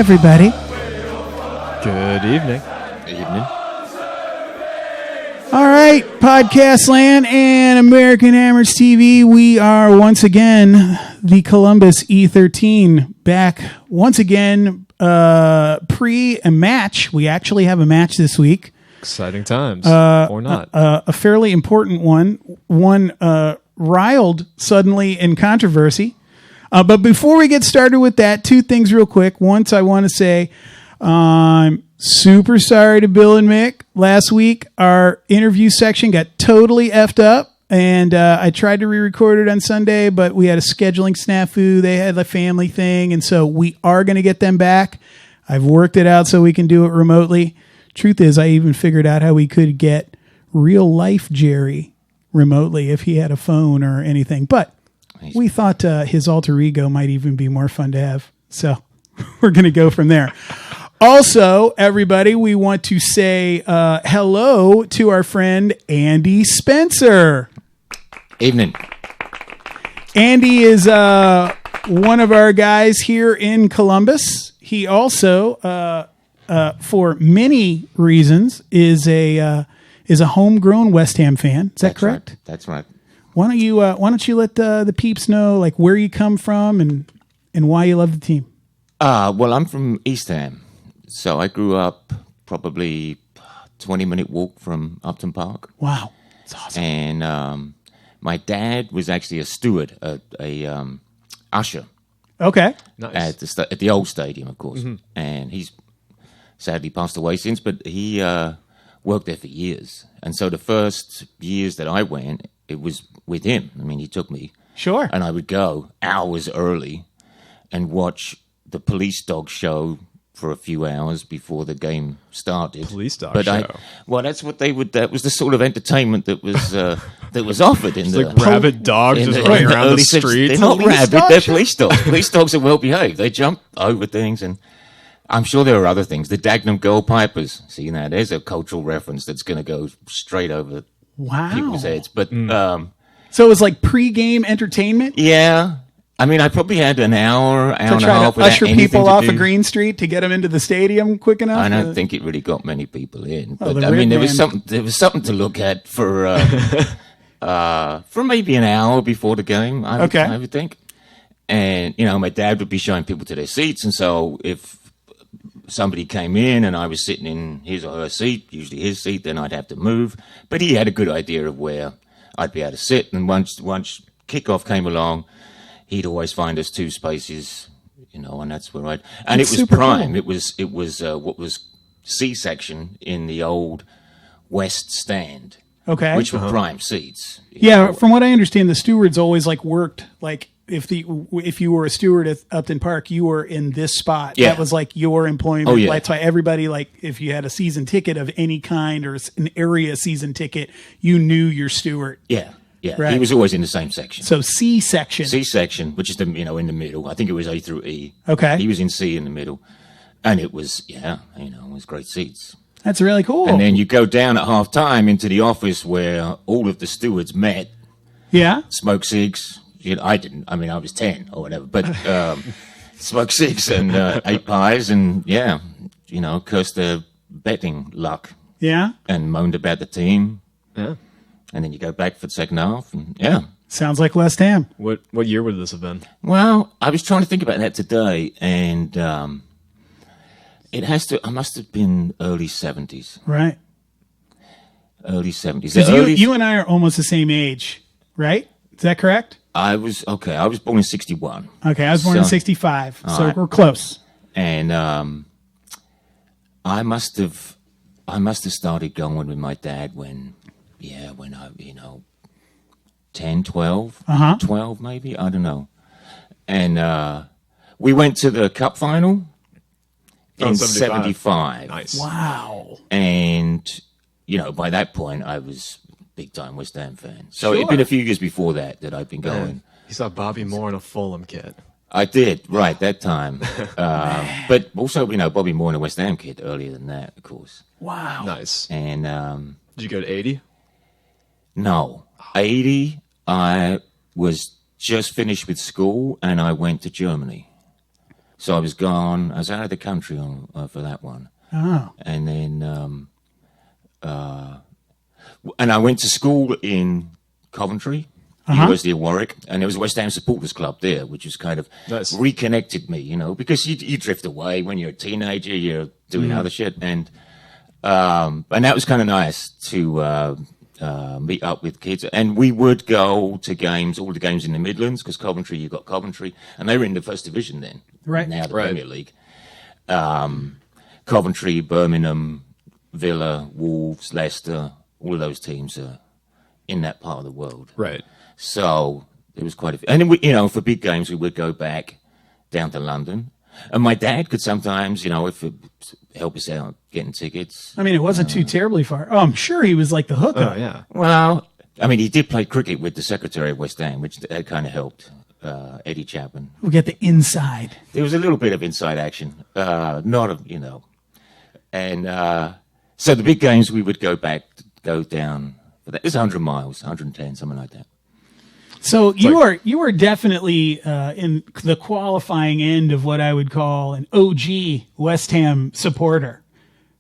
everybody. Good evening. Evening. All right, Podcast Land and American Hammers TV. We are once again the Columbus E13 back once again pre a match. We actually have a match this week. Exciting times, or not. A fairly important one. One riled suddenly in controversy. But before we get started with that, two things real quick. Once I want to say I'm super sorry to Bill and Mick. Last week, our interview section got totally effed up, and I tried to re-record it on Sunday, but we had a scheduling snafu. They had a family thing, and so we are going to get them back. I've worked it out so we can do it remotely. Truth is, I even figured out how we could get real-life Jerry remotely if he had a phone or anything, but we thought his alter ego might even be more fun to have, so we're going to go from there. Also, everybody, we want to say hello to our friend Andy Spencer. Evening. Andy is one of our guys here in Columbus. He also, for many reasons, is a homegrown West Ham fan. Is that correct? Right. That's right. Why don't you let the peeps know like where you come from and why you love the team? Well, I'm from East Ham. So I grew up probably 20-minute walk from Upton Park. Wow, that's awesome. And my dad was actually a steward, a usher. Okay. Nice. At the old stadium, of course. Mm-hmm. And he's sadly passed away since, but he worked there for years. And so the first years that I went, it was with him. I mean, he took me. Sure. And I would go hours early and watch the police dog show for a few hours before the game started. Police dog show. That's what they would. That was the sort of entertainment that was offered in the like rabid dogs just running around the street. They're not rabid. They're police dogs. Police dogs are well behaved. They jump over things, and I'm sure there are other things. The Dagenham Girl Pipers. See now, there's a cultural reference that's going to go straight over people's heads. But so it was like pre-game entertainment. Yeah. I mean, I probably had an hour and a half to usher people off of Green Street to get them into the stadium quick enough. I don't think it really got many people in, but there was something to look at for maybe an hour before the game. I would think. And my dad would be showing people to their seats, and so if somebody came in and I was sitting in his or her seat, usually his seat, then I'd have to move. But he had a good idea of where I'd be able to sit, and once kickoff came along, he'd always find us two spaces, and that's where and it was prime. Cool. It was what was C section in the old West Stand. Okay. Which were prime seats. Yeah, from what I understand, the stewards always worked if you were a steward at Upton Park, you were in this spot. Yeah. That was your employment. Oh, yeah. That's why everybody if you had a season ticket of any kind or an area season ticket, you knew your steward. Yeah. Yeah, right. He was always in the same section. So C section. C section, which is in the middle. I think it was A through E. Okay. He was in C in the middle. And it was, it was great seats. That's really cool. And then you go down at half time into the office where all of the stewards met. Yeah. Smoke cigs. I didn't. I mean, I was 10 or whatever. But smoke cigs and ate pies and, cursed their betting luck. Yeah. And moaned about the team. Yeah. And then you go back for the second half, and yeah. Sounds like West Ham. What year would this have been? Well, I was trying to think about that today, and I must have been early 70s. Right. Early 70s. Because you and I are almost the same age, right? Is that correct? I was born in 61. Okay, I was born in 65, so we're close. And I must have started going with my dad when I, 10, 12, 12 maybe, I don't know. And we went to the cup final in 75. Nice. Wow. And, by that point, I was big time West Ham fan. So it'd been a few years before that I'd been going. You saw Bobby Moore in a Fulham kit. I did, right, that time. But also, Bobby Moore in a West Ham kit earlier than that, of course. Wow. Nice. And did you go to 80? No. 80, I was just finished with school and I went to Germany. So I was gone. I was out of the country for that one. Oh. And then, and I went to school in Coventry, University of Warwick, and there was a West Ham Supporters Club there, which was kind of reconnected me, you know, because you drift away when you're a teenager, you're doing other shit, and that was kind of nice to meet up with kids. And we would go to games, all the games in the Midlands, because Coventry, you got Coventry, and they were in the First Division then, now the Premier League. Coventry, Birmingham, Villa, Wolves, Leicester, all of those teams are in that part of the world. Right. So it was quite a few. And then we, you know, for big games, we would go back down to London. And my dad could sometimes, you know, help us out getting tickets. I mean, it wasn't too terribly far. Oh, I'm sure he was like the hookup. Oh, yeah. Well, I mean, he did play cricket with the secretary of West Ham, which kind of helped. Eddie Chapman. We'll get the inside. There was a little bit of inside action. You know. And so the big games, we would go down. It's 100 miles, 110, something like that. So you are definitely in the qualifying end of what I would call an OG West Ham supporter.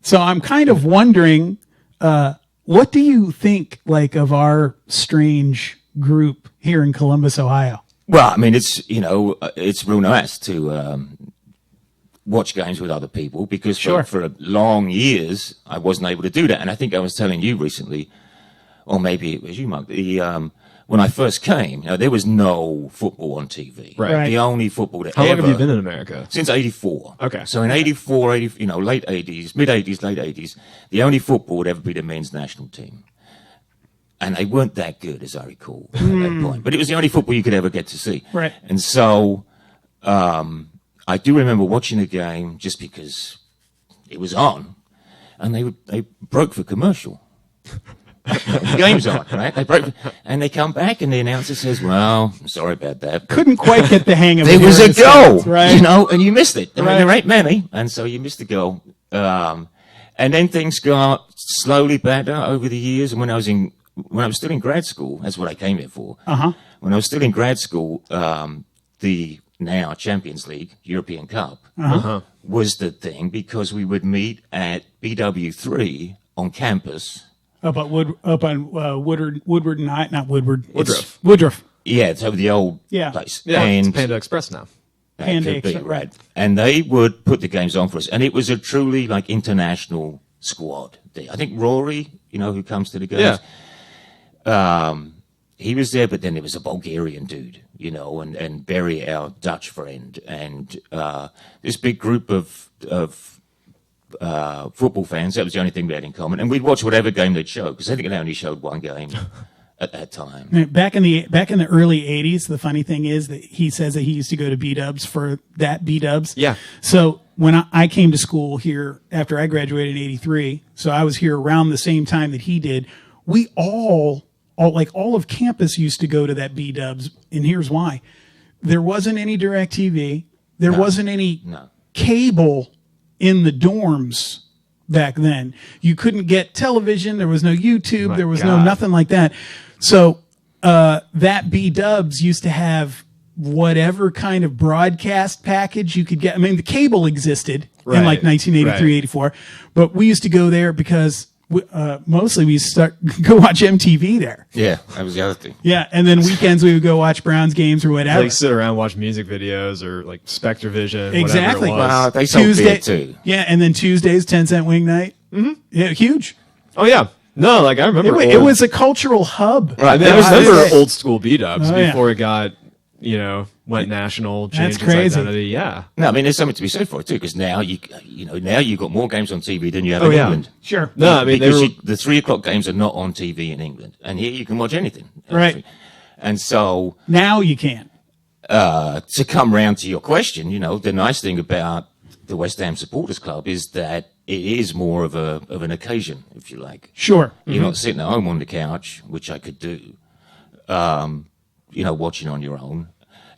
So I'm kind of wondering, what do you think like of our strange group here in Columbus, Ohio? Well, I mean, it's real nice to watch games with other people because for long years I wasn't able to do that. And I think I was telling you recently, or maybe it was you, Mark, when I first came, there was no football on TV. Right. The only football that How long have you been in America? Since 84. Okay. So in 84, late 80s, mid-80s, late 80s, the only football would ever be the men's national team. And they weren't that good, as I recall, at that point. But it was the only football you could ever get to see. Right. And so I do remember watching a game just because it was on, and they broke for commercial. The game's on, right? They broke, and they come back, and the announcer says, "Well, I'm sorry about that." Couldn't quite get the hang of it. There was a goal, right? And you missed it. I mean, there ain't many, and so you missed the goal. And then things got slowly better over the years. And when I was still in grad school, that's what I came here for. When I was still in grad school, the now Champions League, European Cup, was the thing because we would meet at BW3 on campus. Up on Woodward Night, not Woodward. Woodruff. Woodruff. Yeah, it's over the old place. Yeah, and it's Panda Express now. Panda Express, right. And they would put the games on for us. And it was a truly like international squad. I think Rory, who comes to the games. Yeah. He was there, but then there was a Bulgarian dude, and Barry, our Dutch friend, and this big group of football fans. That was the only thing we had in common. And we'd watch whatever game they'd show, because I think they only showed one game at that time. Back in the early 80s, the funny thing is that he says that he used to go to B-dubs for that B-dubs. Yeah. So when I came to school here after I graduated in 83, so I was here around the same time that he did, we all of campus used to go to that B-dubs, and here's why. There wasn't any DirecTV. There wasn't any cable in the dorms back then. You couldn't get television. There was no YouTube. There was no nothing like that. So that B-dubs used to have whatever kind of broadcast package you could get. I mean, the cable existed in like 1983, 84, but we used to go there because mostly we used to go watch MTV there. Yeah, that was the other thing. Yeah, and then weekends we would go watch Browns games or whatever. Like sit around, watch music videos or like Spectre Vision. Exactly. Whatever it was. Wow, they sold beer too. Yeah, and then Tuesdays 10-cent wing night. Mm-hmm. Yeah, huge. Oh yeah. No, like I remember it was a cultural hub. Right. I remember old school B-dubs before it got went national, changed its identity. Yeah. No, I mean, there's something to be said for it too, because now you've got more games on TV than you have in England. Sure. No, I mean, the 3 o'clock games are not on TV in England, and here you can watch anything. Right. And so now you can. To come round to your question, the nice thing about the West Ham Supporters Club is that it is more of an occasion, if you like. Sure. You're not sitting at home on the couch, which I could do. Watching on your own.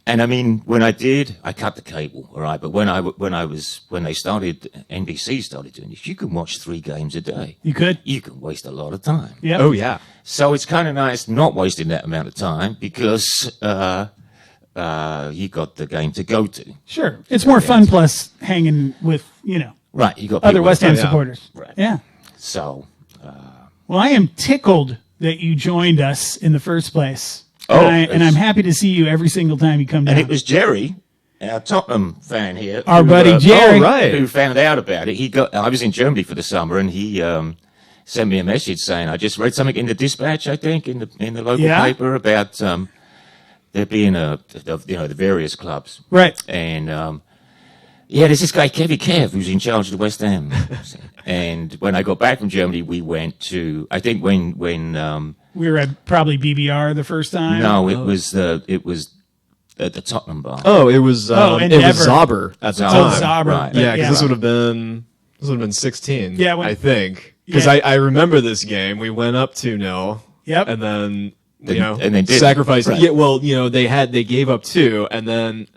And I mean, when I did, I cut the cable, all right. But when NBC started doing this, you can watch 3 games a day. You could. You can waste a lot of time. Yeah. Oh yeah. So it's kind of nice not wasting that amount of time because you got the game to go to. Sure. It's more fun plus hanging with, right. You got other West Ham supporters. Right. Yeah. So. Well, I am tickled that you joined us in the first place. Oh, and I'm happy to see you every single time you come down. And it was Jerry, our Tottenham fan here. Our buddy Jerry. Who found out about it. I was in Germany for the summer, and he sent me a message saying, I just read something in the Dispatch, I think, in the local paper about there being the various clubs. Right. And there's this guy, Kev, who's in charge of the West Ham. And when I got back from Germany, we went to, I think when we were at probably BBR the first time. No, it was at the Tottenham bar. Oh, it was Zauber at the time. Zauber. Right. Yeah, because this would have been 16. Yeah, I think. Because I remember this game. We went up 2-0. Yep. And then and they did sacrificed. Right. Yeah, well, they gave up 2, and then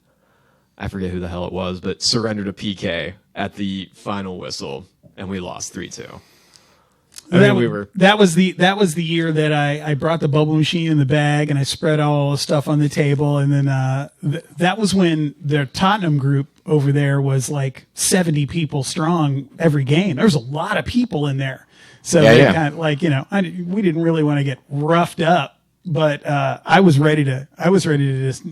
I forget who the hell it was, but surrendered a PK at the final whistle, and we lost 3-2. That was the year that I brought the bubble machine in the bag and I spread all the stuff on the table, and then that was when the Tottenham group over there was like 70 people strong every game. There was a lot of people in there, so kind of like we didn't really want to get roughed up. But I was ready to just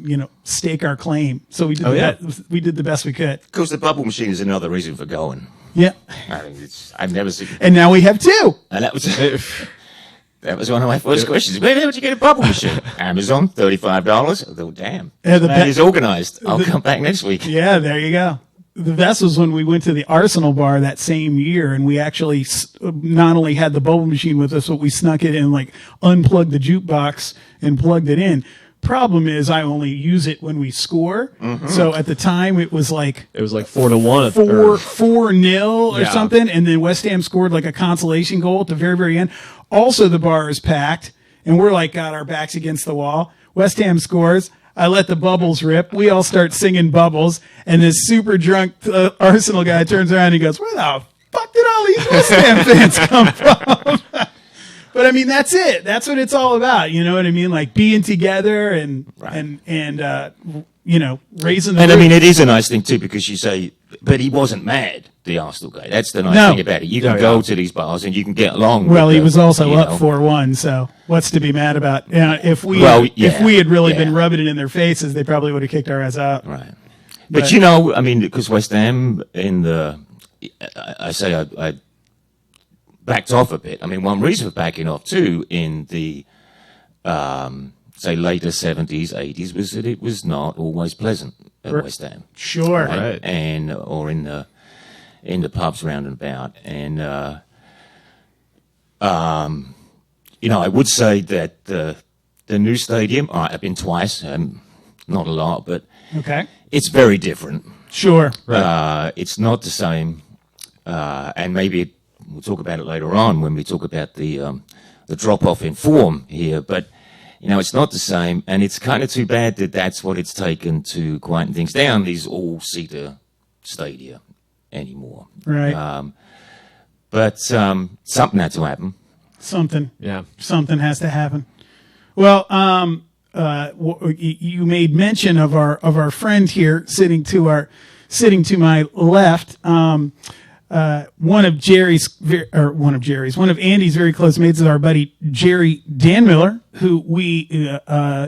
stake our claim. So we did we did the best we could. Of course, the bubble machine is another reason for going. Yeah, I've never seen. And now we have 2. And that was one of my first questions. Where did you get a bubble machine? Amazon, $35. I thought, damn, that is organized. I'll come back next week. Yeah, there you go. The best was when we went to the Arsenal bar that same year, and we actually not only had the bubble machine with us, but we snuck it and unplugged the jukebox and plugged it in. Problem is, I only use it when we score. Mm-hmm. So at the time, it was like 4-1, 4-0 or something, and then West Ham scored like a consolation goal at the very, very end. Also, the bar is packed, and we're got our backs against the wall. West Ham scores. I let the bubbles rip. We all start singing Bubbles, and this super drunk Arsenal guy turns around and he goes, "Where the fuck did all these West Ham fans come from?" But I mean, that's it. That's what it's all about. You know what I mean? Like being together and raising the And roof. I mean, it is a nice thing too, because you say, but he wasn't mad, the Arsenal guy. That's the nice thing about it. You can go to these bars and you can get along. Well, he was also up 4-1, so what's to be mad about? If we had really been rubbing it in their faces, they probably would have kicked our ass out. Right. But I mean, because West Ham I backed off a bit. I mean, one reason for backing off too in the later 70s, 80s was that it was not always pleasant at West Ham. Sure. Right. And or in the pubs round and about. And I would say that the new stadium, I've been twice, not a lot, but it's very different. Sure. Right. It's not the same. And maybe we'll talk about it later on when we talk about the drop-off in form here, but it's not the same, and it's kind of too bad that that's what it's taken to quieten things down, these all-seater stadia anymore. Right. But something had to happen. Something. Yeah. Something has to happen. Well, you made mention of our friend here sitting to my left. One of Andy's very close mates is our buddy Jerry Danmiller, who we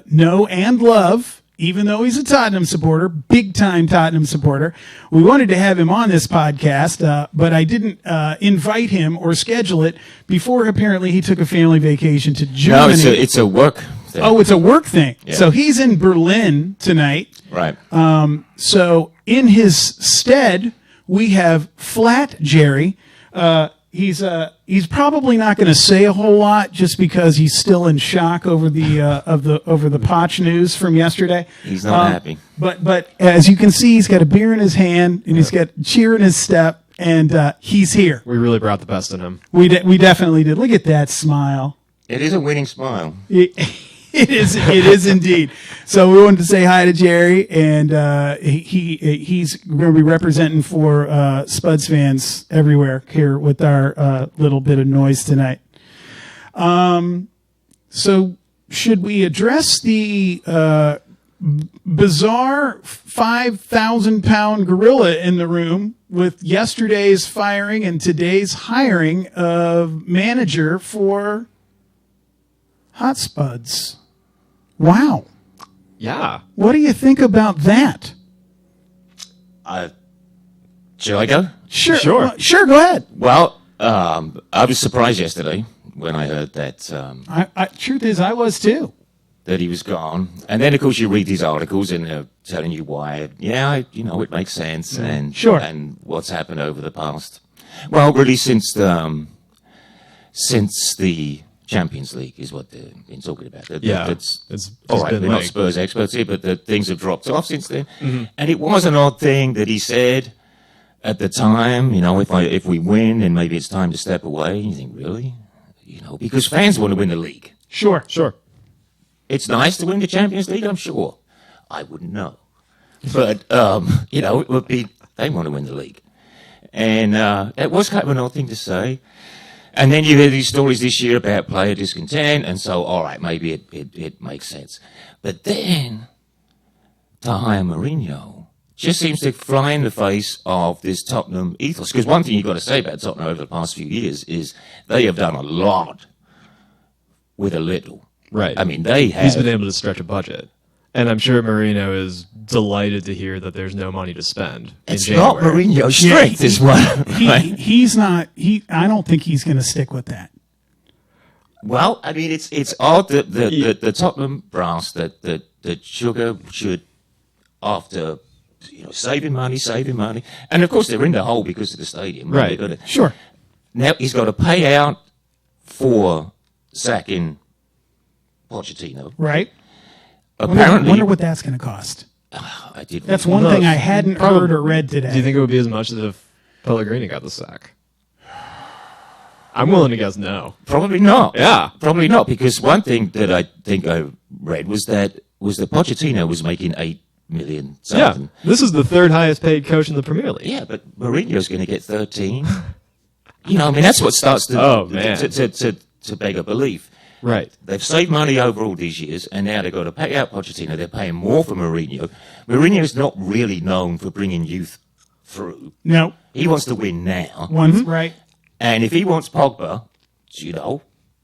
know and love, even though he's a Tottenham supporter, big time Tottenham supporter. We wanted to have him on this podcast, but I didn't invite him or schedule it before apparently he took a family vacation to Germany. No, it's a work thing. Oh, it's a work thing. Yeah. So he's in Berlin tonight. Right. So in his stead, we have Flat Jerry. He's probably not going to say a whole lot just because he's still in shock over the Poch news from yesterday. He's not happy. But as you can see, he's got a beer in his hand and he's got cheer in his step, and he's here. We really brought the best in him. We definitely did. Look at that smile. It is a winning smile. It is indeed. So we wanted to say hi to Jerry, and he's going to be representing for Spuds fans everywhere here with our little bit of noise tonight. So should we address the bizarre 5,000-pound gorilla in the room with yesterday's firing and today's hiring of manager for Hot Spuds. Wow. Yeah. What do you think about that? Shall I go? Sure. Sure. Go ahead. Well, I was surprised yesterday when I heard that Truth is, I was too. that he was gone. And then, of course, you read these articles and they're telling you why. Yeah, it makes sense. And Sure. And what's happened over the past. Well, really, since the Champions League is what they've been talking about. It's All right, been we're not Spurs experts here, but things have dropped off since then. Mm-hmm. And it was an odd thing that he said at the time, if we win, then maybe it's time to step away. You think, really? Because fans want to win the league. Sure. It's nice to win the Champions League, I'm sure. I wouldn't know. But, it would be, they want to win the league. And it was kind of an odd thing to say. And then you hear these stories this year about player discontent, and so, all right, maybe it makes sense. But then, to hire Mourinho just seems to fly in the face of this Tottenham ethos. Because one thing you've got to say about Tottenham over the past few years is they have done a lot with a little. Right. I mean, they have. He's been able to stretch a budget. And I'm sure Mourinho is delighted to hear that there's no money to spend. It's not Mourinho's strength, is what. He's not. I don't think he's going to stick with that. Well, I mean, it's odd that the Tottenham brass that Sugar should, after saving money, and of course they're in the hole because of the stadium. Right. Sure. Now he's got to pay out for sacking Pochettino. Right. Apparently, wonder what that's going to cost. That's one thing I hadn't heard or read today. Do you think it would be as much as if Pellegrini got the sack? I'm willing to guess no. Probably not. Yeah. Probably not, because one thing that I think I read was that Pochettino was making $8 million. Yeah. This is the third highest paid coach in the Premier League. Yeah, but Mourinho's going to get 13. That's what starts to beg a belief. Right. They've saved money over all these years, and now they've got to pay out Pochettino. They're paying more for Mourinho. Mourinho's not really known for bringing youth through. No. He wants to win now. Right. And if he wants Pogba,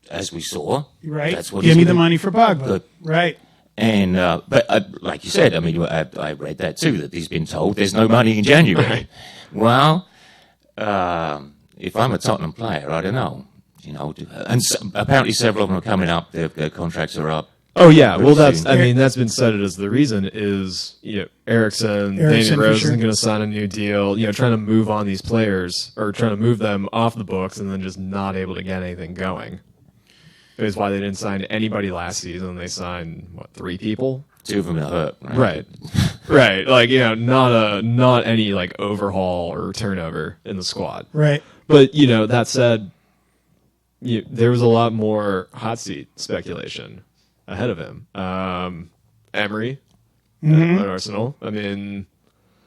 as we saw, right. That's what Give me the money for Pogba. Good. Right. And but like you said, I mean, I read that too, that he's been told there's no money in January. Right. Well, if I'm a Tottenham player, I don't know. And apparently several of them are coming up. Their contracts are up. Oh yeah, well that's been cited as the reason is Eriksen Damian Rose isn't going to sign a new deal. Trying to move on these players or trying to move them off the books and then just not able to get anything going. It was why they didn't sign anybody last season. They signed 3 people. 2 of them are hurt. Right. Right. Like not any like overhaul or turnover in the squad. Right. But that said, there was a lot more hot seat speculation ahead of him. Emery at Arsenal. I mean,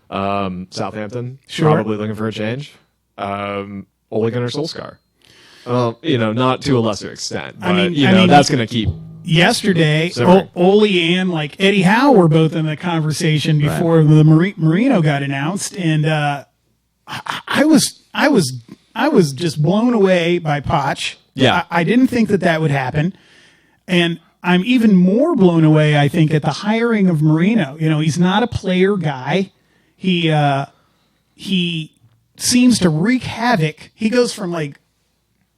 Southampton probably looking for a change. Ole Gunnar Solskjaer. Not to a lesser extent, but that's going to keep. Yesterday, Ole and Eddie Howe were both in the conversation before the Mourinho got announced, and I was just blown away by Poch. Yeah, I didn't think that would happen, and I'm even more blown away, I think, at the hiring of Mourinho. He's not a player guy. He seems to wreak havoc. He goes from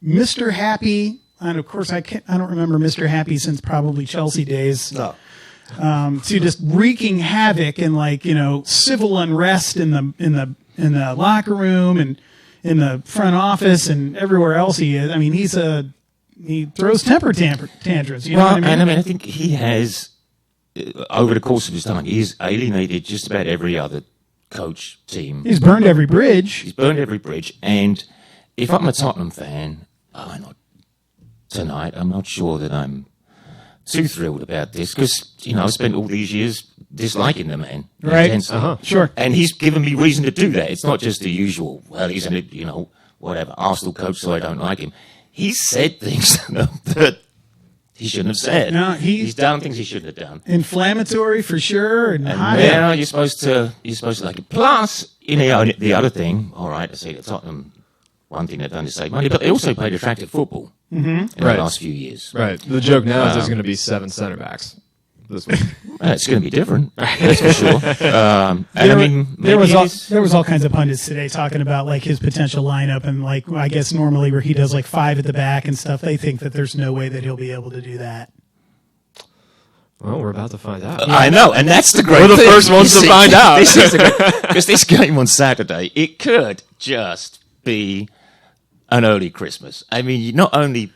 Mr. Happy, and of course I don't remember Mr. Happy since probably Chelsea days. No. To just wreaking havoc and civil unrest in the locker room and in the front office and everywhere else he is. I mean, he throws temper tantrums. You know what I mean? And I think he has, over the course of his time, he's alienated just about every other coach team. He's burned every bridge. And if I'm a Tottenham fan, tonight, I'm not sure that I'm too thrilled about this because, I've spent all these years disliking the man. Right. Sure. And he's given me reason to do that. It's not just the usual, well, he's whatever, Arsenal coach, so I don't like him. He said things that he shouldn't have said. No, he's done things he shouldn't have done. Inflammatory for sure. And hot. Yeah, you're supposed to like it. Plus, the other thing, all right, I say that Tottenham, one thing they've done is save money, but they also played attractive football in the last few years. Right. The joke now is there's going to be 7 center backs this week. It's going to be different, that's for sure. There was all kinds of pundits today talking about like his potential lineup, and like I guess normally where he does like 5 at the back and stuff, they think that there's no way that he'll be able to do that. Well, we're about to find out. I know, and that's the great thing. We're the first ones to find out. Because this game on Saturday, it could just be an early Christmas. I mean, you not only,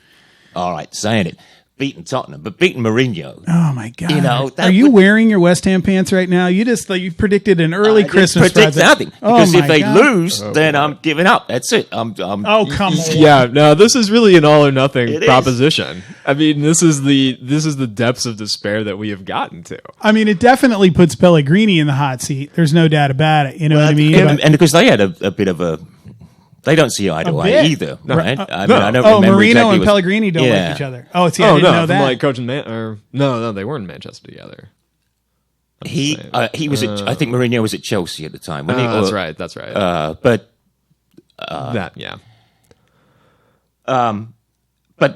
all right, saying it, beating Tottenham, but beating Mourinho. Oh my God! Are you wearing your West Ham pants right now? You predicted an early Christmas present. Nothing, because if they lose, then I'm giving up. That's it. Come on. Yeah, no, this is really an all or nothing proposition. I mean, this is the depths of despair that we have gotten to. I mean, it definitely puts Pellegrini in the hot seat. There's no doubt about it. You know what I mean? And because they had a bit of a. They don't see eye to eye either, right? I don't remember Marino exactly and Pellegrini don't like each other. I didn't know that. Like coaching no, they weren't in Manchester together. He was at, I think Mourinho was at Chelsea at the time. That's right. But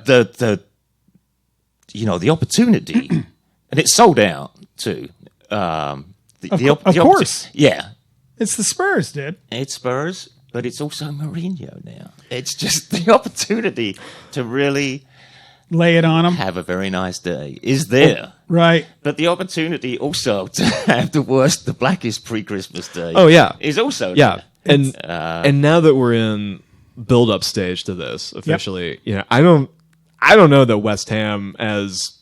the the opportunity, and it's sold out too. Of course, yeah, it's the Spurs, dude. It's Spurs. But it's also Mourinho now. It's just the opportunity to really lay it on him, have a very nice day is there. Right. But the opportunity also to have the blackest pre-Christmas day. Oh yeah, is also there. And now that we're in build-up stage to this officially, I don't know that West Ham as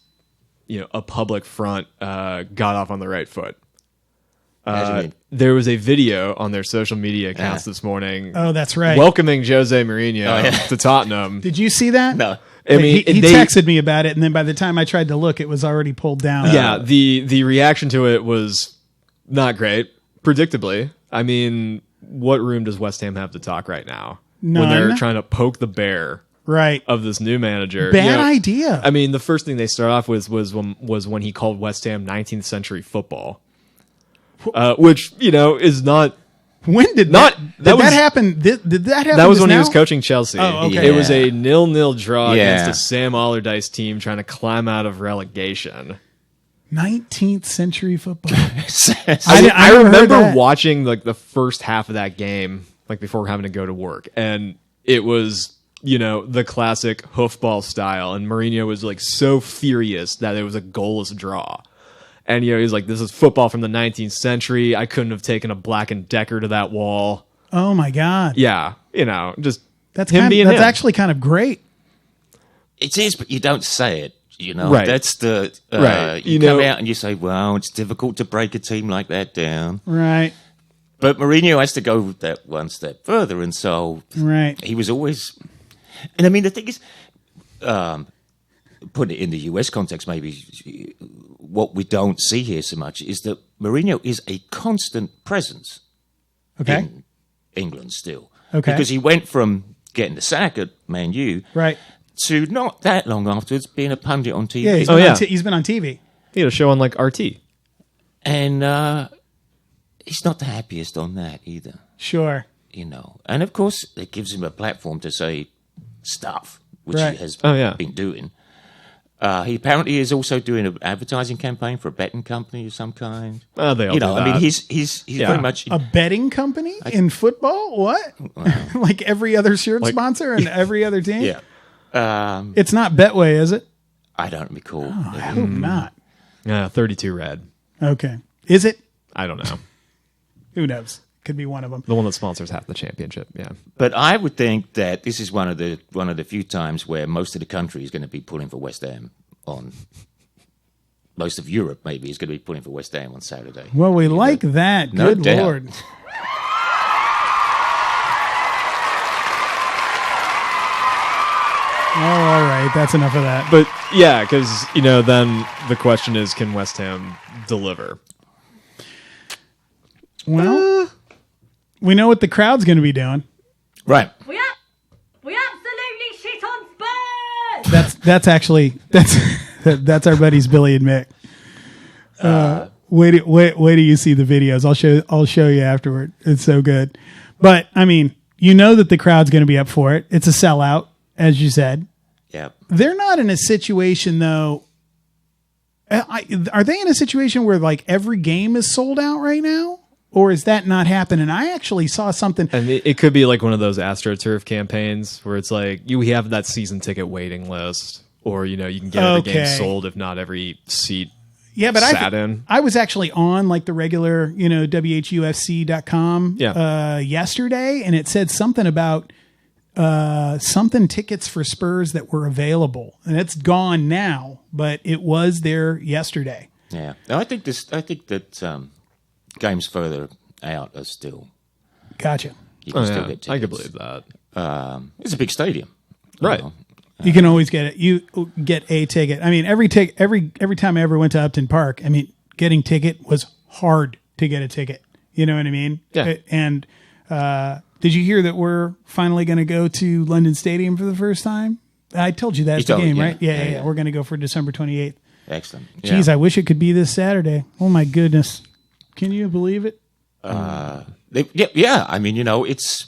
a public front got off on the right foot. There was a video on their social media accounts this morning. Oh, that's right. Welcoming Jose Mourinho to Tottenham. Did you see that? No. I mean, he texted me about it, and then by the time I tried to look, it was already pulled down. Yeah, the reaction to it was not great, predictably. I mean, what room does West Ham have to talk right now? None. When they're trying to poke the bear of this new manager. Bad idea. I mean, the first thing they start off with was when he called West Ham 19th century football. Which is not. When did that happen? Did that happen? That was when he was coaching Chelsea. Oh, okay. It was a 0-0 draw against a Sam Allardyce team trying to climb out of relegation. 19th century football. I remember watching like the first half of that game, like before having to go to work, and it was the classic hoofball style, and Mourinho was like so furious that it was a goalless draw. And, he's like, this is football from the 19th century. I couldn't have taken a Black & Decker to that wall. Oh, my God. Yeah. Just that's actually kind of great. It is, but you don't say it, Right. That's the... right. You come out and you say, well, it's difficult to break a team like that down. Right. But Mourinho has to go that one step further, and so... Right. He was always... And, I mean, the thing is... put it in the US context, maybe what we don't see here so much is that Mourinho is a constant presence in England still. Okay. Because he went from getting the sack at Man U to not that long afterwards being a pundit on TV. Yeah, he's been on TV. He had a show on like RT. And he's not the happiest on that either. Sure. And of course it gives him a platform to say stuff, which he has been doing. He apparently is also doing an advertising campaign for a betting company of some kind. They all do that. I mean, he's pretty much a betting company in football. What? Like every other shirt sponsor and every other team. Yeah, it's not Betway, is it? I don't recall. Oh, I hope not. 32 Red. Okay, is it? I don't know. Who knows? Could be one of them. The one that sponsors half the championship. Yeah. But I would think that this is one of the few times where most of the country is going to be pulling for West Ham on. Most of Europe maybe is going to be pulling for West Ham on Saturday. Well, we like that. No Good doubt. Lord. Oh, all right. That's enough of that. But yeah, because then the question is, can West Ham deliver? Well, we know what the crowd's going to be doing. Right. We absolutely shit on Spuds. That's actually That's our buddies Billy and Mick. Wait till you see the videos. I'll show you afterward. It's so good. But I mean, you know that the crowd's going to be up for it. It's a sellout, as you said. Yeah. They're not in a situation though. Are they in a situation where like every game is sold out right now? Or is that not happening? I actually saw something. And it could be like one of those AstroTurf campaigns where it's like we have that season ticket waiting list, or you can get every game sold if not every seat. Yeah, but in. I was actually on like the regular, WHUFC.com yesterday, and it said something about something tickets for Spurs that were available, and it's gone now, but it was there yesterday. Yeah, no, I think that games further out are still. Gotcha. You can still get tickets. I could believe that. It's a big stadium, right? You can always get it. You get a ticket. I mean, every time I ever went to Upton Park, I mean, getting ticket was hard to get a ticket. You know what I mean? Yeah. And did you hear that we're finally going to go to London Stadium for the first time? I told you that at the game, right? Yeah. We're going to go for December 28th. Excellent. Jeez, I wish it could be this Saturday. Oh my goodness. Can you believe it? Yeah. I mean, it's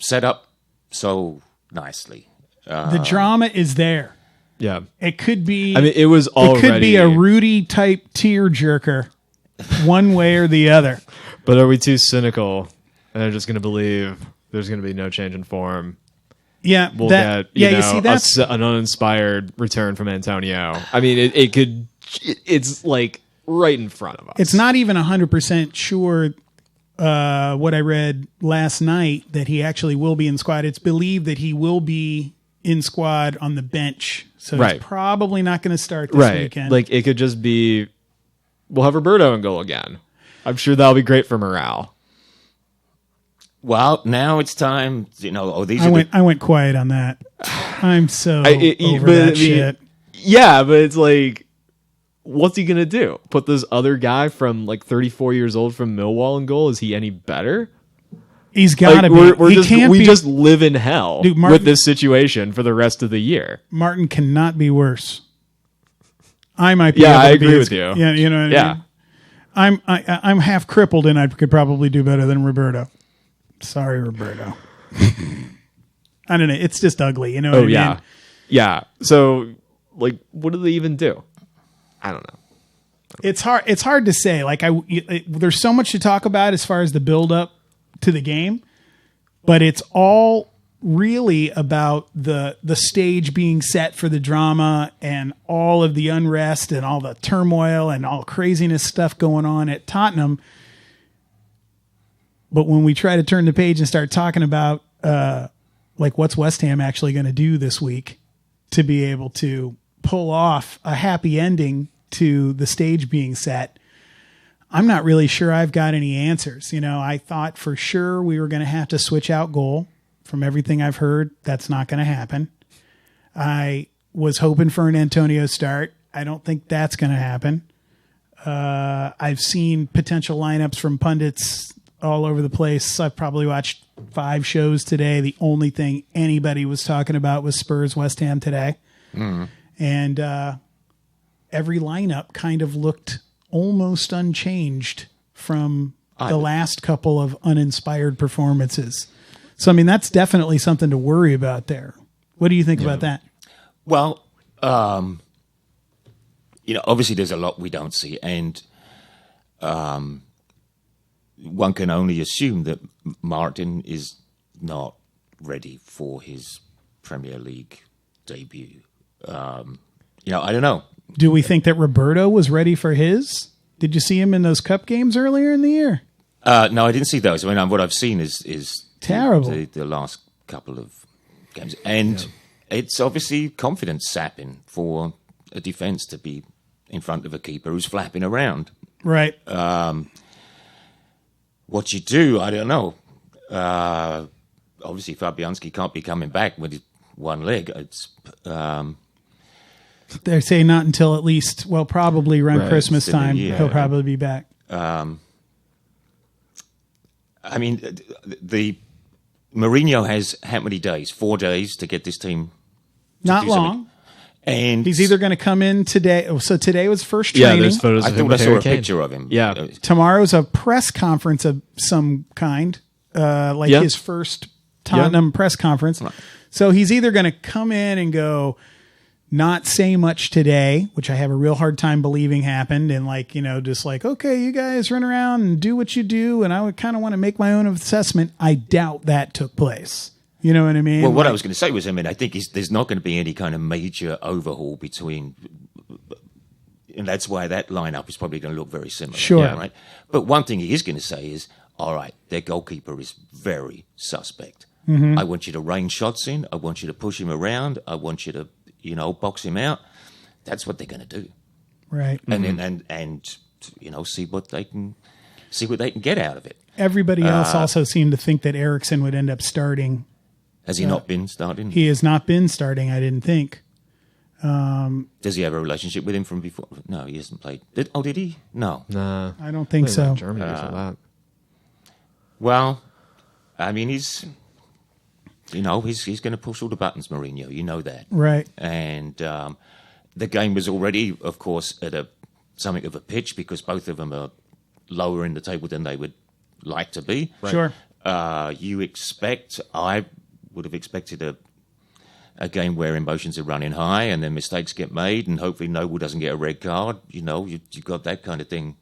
set up so nicely. The drama is there. Yeah. It could be. I mean, it was already. It could be a Rudy type tear jerker, one way or the other. But are we too cynical and are just going to believe there's going to be no change in form? Yeah, we'll get you see that's an uninspired return from Antonio. I mean, it could. It's like right in front of us. It's not even 100% sure. What I read last night that he actually will be in squad. It's believed that he will be in squad on the bench, so he's probably not going to start this weekend. Like it could just be, we'll have Roberto in goal again. I'm sure that'll be great for morale. Well, now it's time. I went quiet on that. I'm so over that shit. Yeah, but it's like, what's he gonna do? Put this other guy from like 34 years old from Millwall in goal? Is he any better? He's got to be. We just live in hell with this situation for the rest of the year. Martin cannot be worse. I might be. Yeah, I agree with you. Yeah, you know what I mean? I'm half crippled, and I could probably do better than Roberto. Sorry, Roberto. I don't know. It's just ugly. You know what I mean? Yeah. So, like, what do they even do? I don't know. It's hard to say. Like there's so much to talk about as far as the build up to the game, but it's all really about the stage being set for the drama and all of the unrest and all the turmoil and all craziness stuff going on at Tottenham. But when we try to turn the page and start talking about like what's West Ham actually going to do this week to be able to pull off a happy ending to the stage being set, I'm not really sure I've got any answers. I thought for sure we were going to have to switch out goal. From everything I've heard, that's not going to happen. I was hoping for an Antonio start. I don't think that's going to happen. I've seen potential lineups from pundits all over the place. I've probably watched 5 shows today. The only thing anybody was talking about was Spurs West Ham today. Mm. And every lineup kind of looked almost unchanged from the last couple of uninspired performances. So, I mean, that's definitely something to worry about there. What do you think about that? Well, obviously there's a lot we don't see, and one can only assume that Martin is not ready for his Premier League debut. I don't know. Do we think that Roberto was ready for his? Did you see him in those cup games earlier in the year? No, I didn't see those. I mean, what I've seen is terrible. The last couple of games, and it's obviously confidence sapping for a defense to be in front of a keeper who's flapping around. Right. What you do, I don't know. Obviously, Fabianski can't be coming back with his one leg. It's. They say not until at least, probably around Christmas time, he'll probably be back. I mean, the Mourinho has how many days? 4 days to get this team. Not long. And he's either going to come in today. So today was first training. Yeah, there's photos I of him thought I with saw Harry a Kane. picture of him. Yeah. Tomorrow's a press conference of some kind, his first Tottenham press conference. Right. So he's either going to come in and go, not say much today, which I have a real hard time believing happened, and just like, okay, you guys run around and do what you do, and I would kind of want to make my own assessment. I doubt that took place. You know what I mean? Well, what I was going to say was, I think there's not going to be any kind of major overhaul between, and that's why that lineup is probably going to look very similar. Sure. Yeah, right? But one thing he is going to say is, all right, their goalkeeper is very suspect. Mm-hmm. I want you to rain shots in. I want you to push him around. I want you to, box him out. That's what they're going to do. Right. And then see what they can get out of it. Everybody else also seemed to think that Eriksen would end up starting. Has he not been starting? He has not been starting, I didn't think. Does he have a relationship with him from before? No, he hasn't played. Did he? No. Nah. I don't think so. Germany or that. Well, he's going to push all the buttons, Mourinho. You know that. Right. And the game was already, of course, at something of a pitch because both of them are lower in the table than they would like to be. Right. Sure. I would have expected a game where emotions are running high and then mistakes get made and hopefully Noble doesn't get a red card. You've got that kind of thing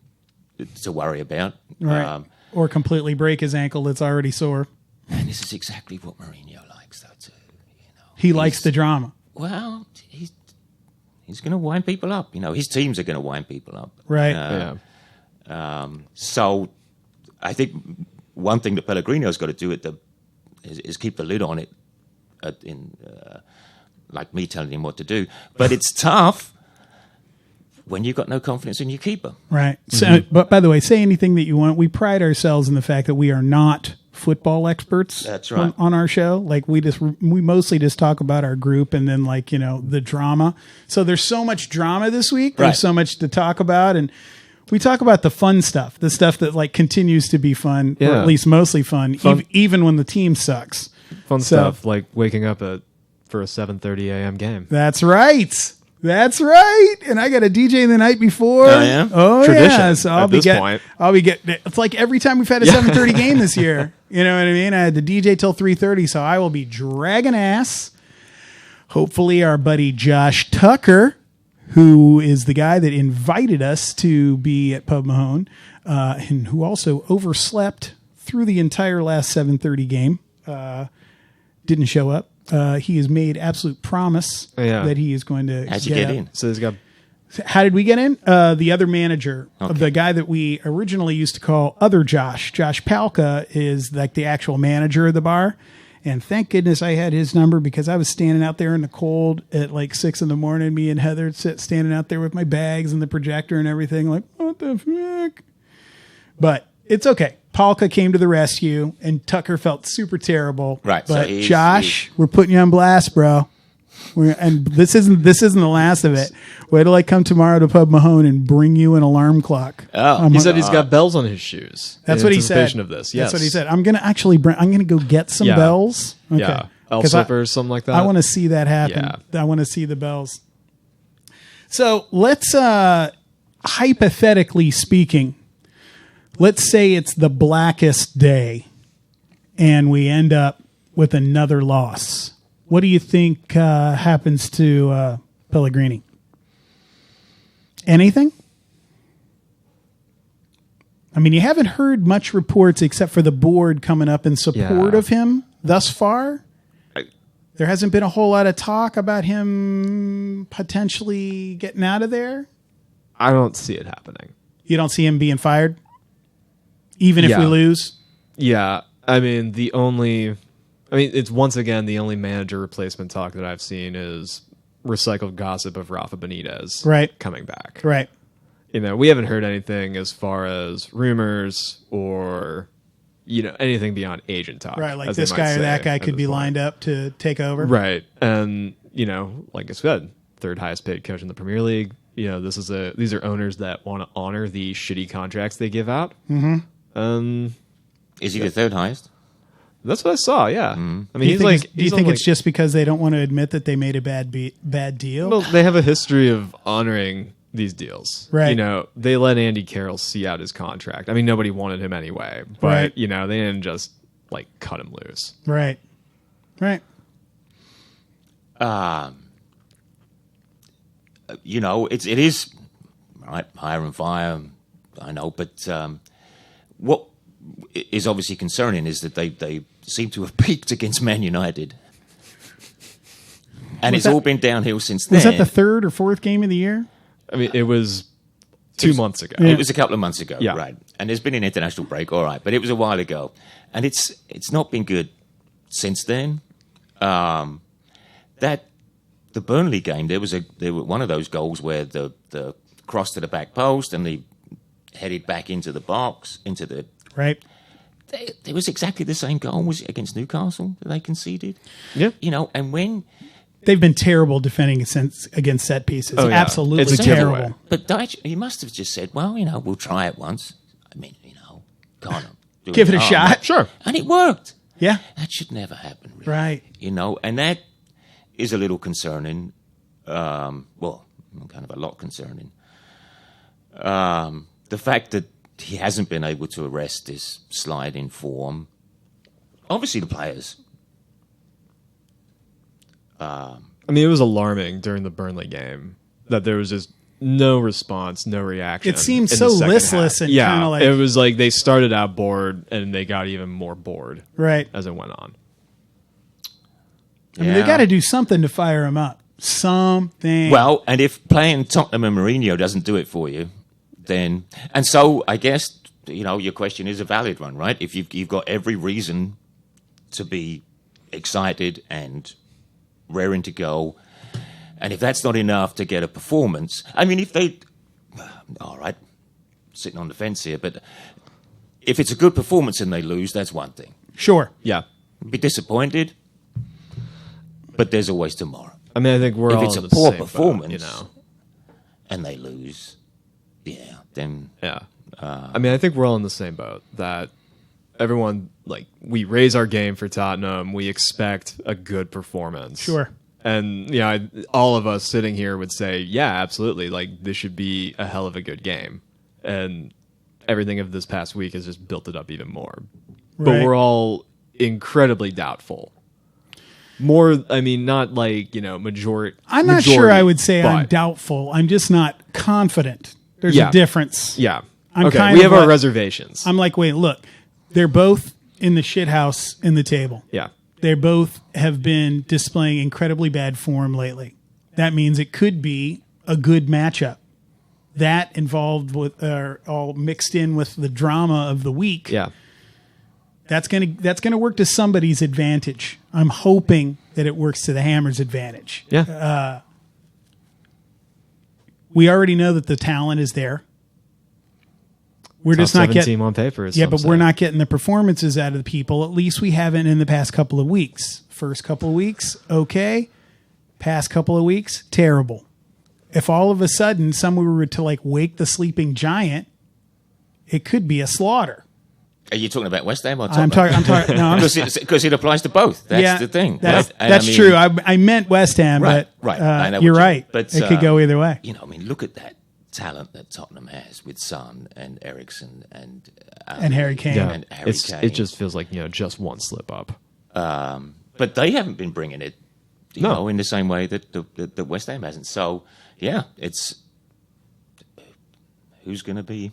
to worry about. Right. Or completely break his ankle that's already sore. And this is exactly what Mourinho likes, though, too. He likes the drama. Well, he's going to wind people up. His teams are going to wind people up. Right. So I think one thing that Pellegrino's got to do is keep the lid on it, like me telling him what to do. But it's tough when you've got no confidence in your keeper. Right. So, but by the way, say anything that you want. We pride ourselves in the fact that we are not football experts. That's right. on our show. Like we mostly just talk about our group and then the drama. So there's so much drama this week. There's so much to talk about, and we talk about the fun stuff, the stuff that continues to be fun, or at least mostly fun. Even when the team sucks. Fun stuff like waking up for a 7:30 a.m. game. That's right. And I got a DJ the night before. Oh, yeah? Oh, tradition. Yeah. So I'll be getting. It's like every time we've had a 7:30 game this year. You know what I mean? I had the DJ till 3:30, so I will be dragging ass. Hopefully, our buddy Josh Tucker, who is the guy that invited us to be at Pub Mahone, and who also overslept through the entire last 7:30 game, didn't show up. He has made absolute promise that he is going to. How'd you get in? So he's got. How did we get in? The other manager, the guy that we originally used to call Other Josh Palka, is like the actual manager of the bar. And thank goodness I had his number because I was standing out there in the cold at like 6 a.m. Me and Heather standing out there with my bags and the projector and everything. Like, what the fuck? But it's okay. Palka came to the rescue, and Tucker felt super terrible. Right. But so Josh, we're putting you on blast, bro. And this isn't the last of it. Wait till I come tomorrow to Pub Mahone and bring you an alarm clock. Oh, he said he's got bells on his shoes. That's what he said. Of this, yes. That's what he said. I'm gonna go get some bells. Okay. Yeah, bell slippers, something like that. I want to see that happen. Yeah. I want to see the bells. So let's hypothetically speaking, let's say it's the blackest day, and we end up with another loss. What do you think happens to Pellegrini? Anything? I mean, you haven't heard much reports except for the board coming up in support of him thus far. There hasn't been a whole lot of talk about him potentially getting out of there. I don't see it happening. You don't see him being fired? Even if we lose? Yeah. It's once again the only manager replacement talk that I've seen is recycled gossip of Rafa Benitez coming back. Right. We haven't heard anything as far as rumors or, anything beyond agent talk. Right, like this guy or that guy could be lined up to take over. Right. And, like I said, third highest paid coach in the Premier League. These are owners that want to honor the shitty contracts they give out. Mm-hmm. Is he the third highest? That's what I saw. Yeah, I mean, Do you think it's just because they don't want to admit that they made a bad deal? Well, they have a history of honoring these deals, right? You know, they let Andy Carroll see out his contract. I mean, nobody wanted him anyway, but right. You know, they didn't just like cut him loose, right? You know, it is right, hire and fire. I know, but what is obviously concerning is that they seem to have peaked against Man United, and it's all been downhill since then. Was that the third or fourth game of the year? I mean, it was 2 months ago. It was a couple of months ago, yeah. Right? And there's been an international break, all right, but it was a while ago, and it's not been good since then. That the Burnley game, there was one of those goals where the cross to the back post and they headed back into the box, into the right. There was exactly the same goal was against Newcastle that they conceded. Yeah, you know, and when they've been terrible defending against set pieces, absolutely it's terrible. But Dyche, he must have just said, "Well, you know, we'll try it once." I mean, you know, kind of give it a shot, sure, and it worked. Yeah, that should never happen, really. Right? You know, and that is a little concerning. Well, kind of a lot concerning. The fact that he hasn't been able to arrest this slide in form. Obviously, the players. I mean, it was alarming during the Burnley game that there was just no response, no reaction. It seemed so listless and kind of like... It was like they started out bored and they got even more bored as it went on. I mean, they got to do something to fire him up. Something. Well, and if playing Tottenham and Mourinho doesn't do it for you, then... And so, I guess, you know, your question is a valid one, right? If you've got every reason to be excited and raring to go, and if that's not enough to get a performance... I mean, if they... All right, sitting on the fence here, but if it's a good performance and they lose, that's one thing. Sure. Yeah. Be disappointed, but there's always tomorrow. I mean, I think we're all if it's in a the poor same performance, boat, you know, and they lose, then I mean, I think we're all in the same boat that everyone we raise our game for Tottenham. We expect a good performance. Sure. And all of us sitting here would say, yeah, absolutely. Like, this should be a hell of a good game. And everything of this past week has just built it up even more. Right. But we're all incredibly doubtful. More, I mean, not majority. I'm not sure I would say I'm doubtful. I'm just not confident. There's a difference. Yeah. We have our reservations. I'm like, wait, look. They're both in the shithouse in the table. Yeah. They both have been displaying incredibly bad form lately. That means it could be a good matchup. That involved with all mixed in with the drama of the week. Yeah. That's gonna work to somebody's advantage. I'm hoping that it works to the Hammers' advantage. Yeah. We already know that the talent is there. We're Top just not getting team on paper. but we're not getting the performances out of the people. At least we haven't in the past couple of weeks. First couple of weeks, okay. Past couple of weeks, terrible. If all of a sudden someone were to wake the sleeping giant, it could be a slaughter. Are you talking about West Ham or Tottenham? I'm talking. No, because it applies to both. That's the thing. That's true. I meant West Ham, right, but right. You're right. But it could go either way. You know, I mean, look at that talent that Tottenham has with Son and Eriksen and Harry Kane. Yeah, and Harry Kane. It just feels like just one slip up. But they haven't been bringing it, you know, in the same way that the West Ham hasn't. So yeah, it's who's going to be.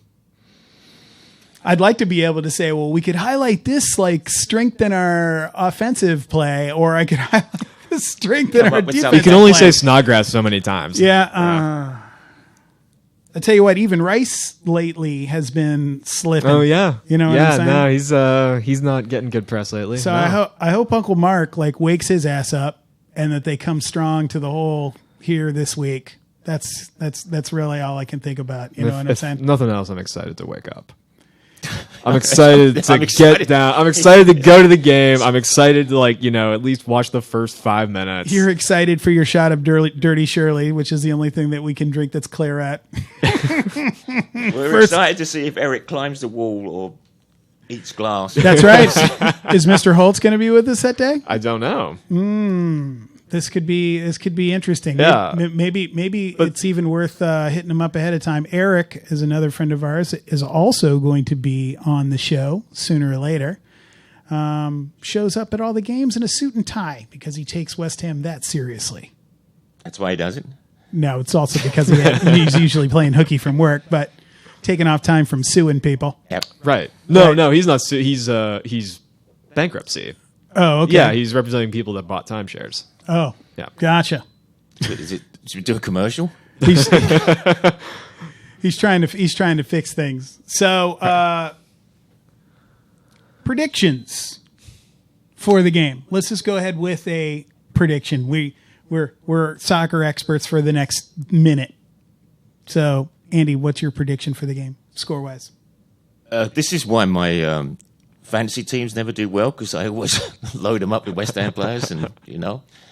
I'd like to be able to say, well, we could highlight this strength in our offensive play, or I could highlight the strength in our defensive play. You can only say Snodgrass so many times. Yeah. I tell you what, even Rice lately has been slipping. Oh yeah, you know what I'm saying? No, he's not getting good press lately. So I hope Uncle Mark wakes his ass up and that they come strong to the hole here this week. That's really all I can think about. You know what I'm saying? Nothing else, I'm excited to wake up. I'm excited to get down. I'm excited to Yeah. go to the game. I'm excited to at least watch the first 5 minutes. You're excited for your shot of Dirty Shirley, which is the only thing that we can drink that's Claret. We're excited to see if Eric climbs the wall or eats glass. That's right. Is Mr. Holtz going to be with us that day? I don't know. This could be interesting. Yeah. Maybe it's even worth hitting him up ahead of time. Eric is another friend of ours, is also going to be on the show sooner or later. Shows up at all the games in a suit and tie because he takes West Ham that seriously. That's why he does it. No, it's also because he's usually playing hooky from work, but taking off time from suing people. Yep. Right. No, he's not. He's bankruptcy. Oh, okay. Yeah, he's representing people that bought timeshares. Oh, Yeah. Gotcha. Should we do a commercial? He's trying to fix things. So, predictions for the game. Let's just go ahead with a prediction. We're soccer experts for the next minute. So, Andy, what's your prediction for the game, score-wise? This is why my fantasy teams never do well, because I always load them up with West Ham players, and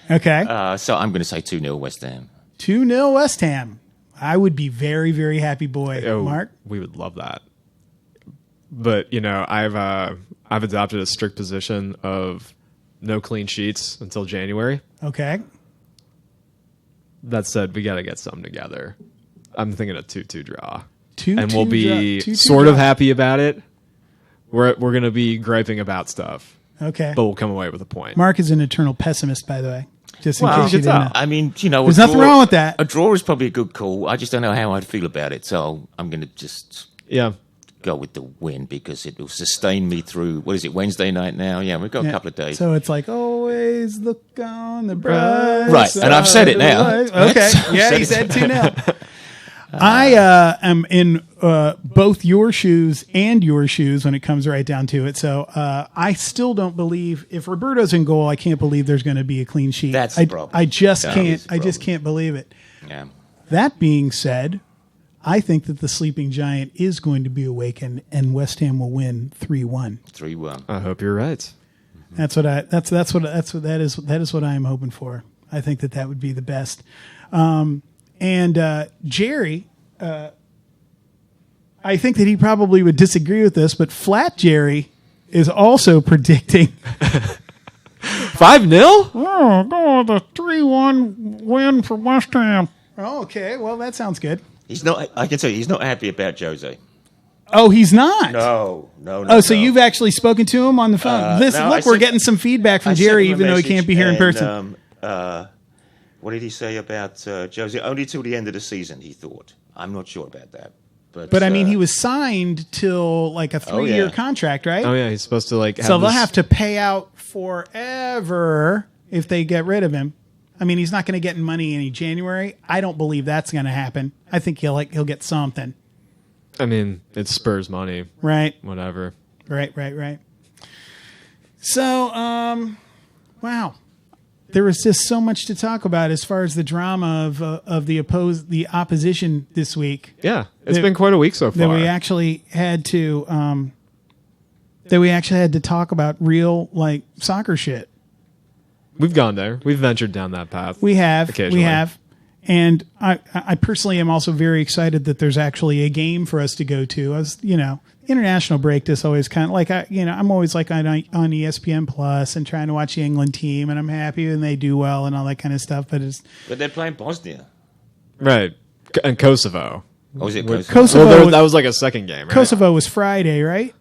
Okay. So I'm going to say 2-0 West Ham. 2-0 West Ham. I would be very, very happy, boy. Mark? We would love that. But, I've adopted a strict position of no clean sheets until January. Okay. That said, we got to get something together. I'm thinking a 2-2 draw. 2-2 and we'll be 2-2 sort draw. of happy about it. We're going to be griping about stuff. Okay. But we'll come away with a point. Mark is an eternal pessimist, by the way. Just in Well, case you it's didn't up. know. I mean, There's nothing wrong with that. A draw is probably a good call. I just don't know how I'd feel about it, so I'm going to just Yeah. go with the win because it will sustain me through, Wednesday night now? Yeah, we've got a couple of days. So it's like, always look on the bright Right, and I've said it now. side of life. Okay. Yeah, he said 2-0. I am in both your shoes and your shoes when it comes right down to it. So I still don't believe, if Roberto's in goal, I can't believe there's going to be a clean sheet. That's the problem. I just That can't. is the I just problem. can't believe it. Yeah. That being said, I think that the sleeping giant is going to be awakened, and West Ham will win 3-1. 3-1. I hope you're right. That is what I am hoping for. I think that would be the best. And Jerry, I think that he probably would disagree with this, but Flat Jerry is also predicting 5-0? Oh, God, a 3-1 win for West Ham. Oh, okay. Well, that sounds good. I can tell you, he's not happy about Jose. Oh, he's not? No. Oh, so you've actually spoken to him on the phone. We're getting some feedback from Jerry, even though he can't be here in person. What did he say about Jose? Only till the end of the season, he thought. I'm not sure about that. But I mean, he was signed till like a 3-year contract, right? Oh, yeah. He's supposed to have So they'll have to pay out forever if they get rid of him. I mean, he's not going to get money in January. I don't believe that's going to happen. I think he'll get something. I mean, it's Spurs money. Right. Whatever. Right. So, wow. There was just so much to talk about as far as the drama of the opposition this week. Yeah, it's been quite a week so far. That we actually had to talk about real soccer shit. We've gone there. We've ventured down that path. We have. Occasionally. And I personally am also very excited that there's actually a game for us to go to. As international break just always kind of I'm always on ESPN Plus and trying to watch the England team, and I'm happy when they do well and all that kind of stuff. But they're playing Bosnia, right? And Kosovo. Oh, was it Kosovo? Kosovo that was like a second game, right? Kosovo was Friday, right?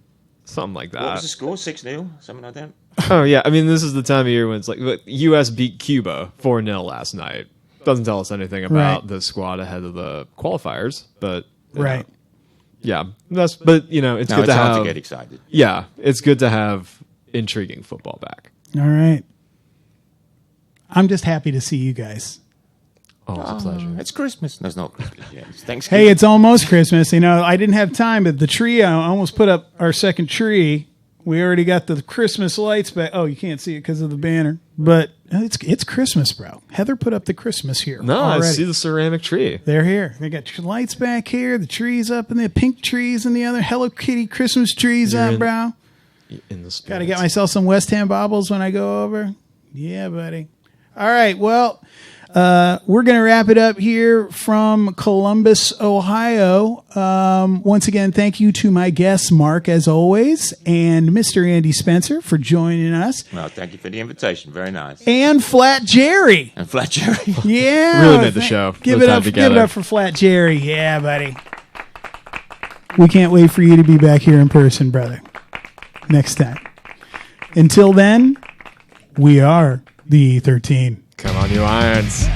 Something like that. What was the score? 6-0, something like that. Oh yeah, I mean this is the time of year when it's like U.S. beat Cuba 4-0 last night. Doesn't tell us anything about the squad ahead of the qualifiers, but right. Yeah, it's good to hard to get excited. Yeah, it's good to have intriguing football back. All right. I'm just happy to see you guys. Oh, it's a pleasure. It's Christmas. No, it's not Christmas. Yeah, it's Thanksgiving. Hey, it's almost Christmas. I didn't have time, but the tree, I almost put up our second tree. We already got the Christmas lights back. Oh, you can't see it because of the banner. But it's Christmas, bro. Heather put up the Christmas here. No, already. I see the ceramic tree. They're here. They got lights back here, the trees up, and the pink trees and the other Hello Kitty Christmas trees up, bro. In the spirit. Got to get myself some West Ham baubles when I go over. Yeah, buddy. All right, well, We're going to wrap it up here from Columbus, Ohio. Once again, thank you to my guest, Mark, as always, and Mr. Andy Spencer for joining us. Well, thank you for the invitation. Very nice. And Flat Jerry. And Flat Jerry. Yeah. Really made the show. Give it up for Flat Jerry. Yeah, buddy. We can't wait for you to be back here in person, brother. Next time. Until then, we are the E13. Come on, you irons.